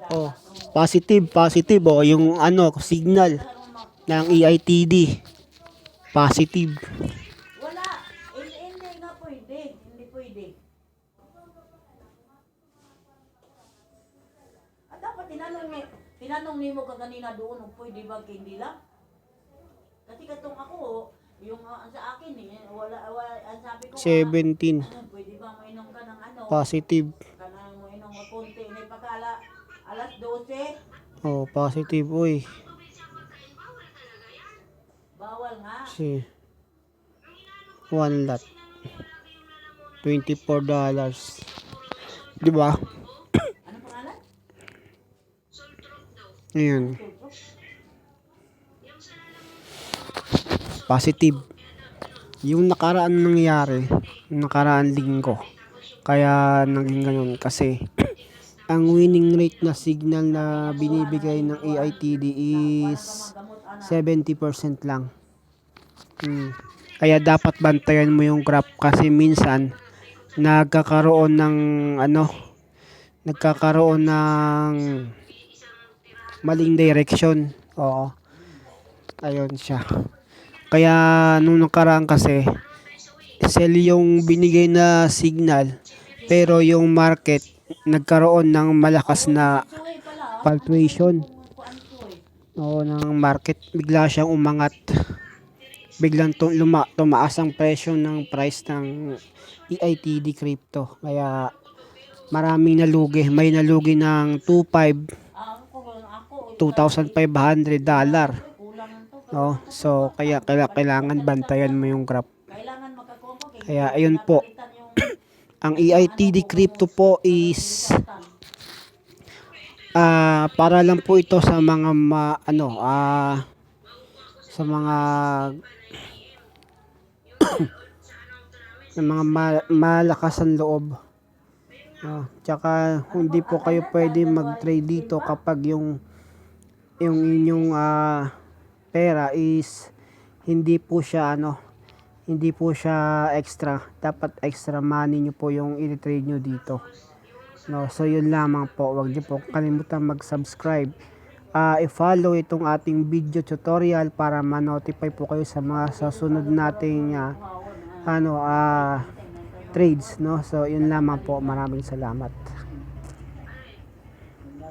Oh, positive oh, yung ano, signal ng EITD. Positive. Wala. Hindi nga pwede. Hindi pwede. At dapat tinanong ni mo ka kanina doon kung pwede ba hindi lang. Kasi katong ako, yung sa akin ang sabi ko 17. pwede ba mainom ka ng ano? Positive. Kanang mainom mo konti. Hindi pagka alas 12. Oh, positive. Uy. Bawal nga. Si one lot. $24. Di ba? Anong pangalan? Ayun. Positive. Yung nakaraan nangyari, yung nakaraan linggo. Kaya naging ganun kasi ang winning rate na signal na binibigay ng AITD is 70% lang. Kaya dapat bantayan mo yung graph kasi minsan nagkakaroon ng nagkakaroon ng maling direction. Oo. Ayun siya. Kaya nung nakaraan kasi sell yung binigay na signal pero yung market nagkaroon ng malakas na fluctuation. Oo, ng market bigla siyang umangat. Biglang tumaas ang presyo ng price ng EITD crypto. Kaya maraming nalugi. May nalugi ng 2,500 $2,500. No? So kaya kailangan bantayan mo yung graph. Kaya ayun po. Ang EITD crypto po is para lang po ito sa mga sa mga malakas ang loob. Tsaka hindi po kayo pwede mag-trade dito kapag yung inyong pera is hindi po siya hindi po siya extra. Dapat extra money nyo po yung i-trade nyo dito. No, so yun lamang po. Huwag niyo po kalimutan mag-subscribe. I-follow itong ating video tutorial para ma-notify po kayo sa mga susunod nating trades, no. So yun lamang po. Maraming salamat.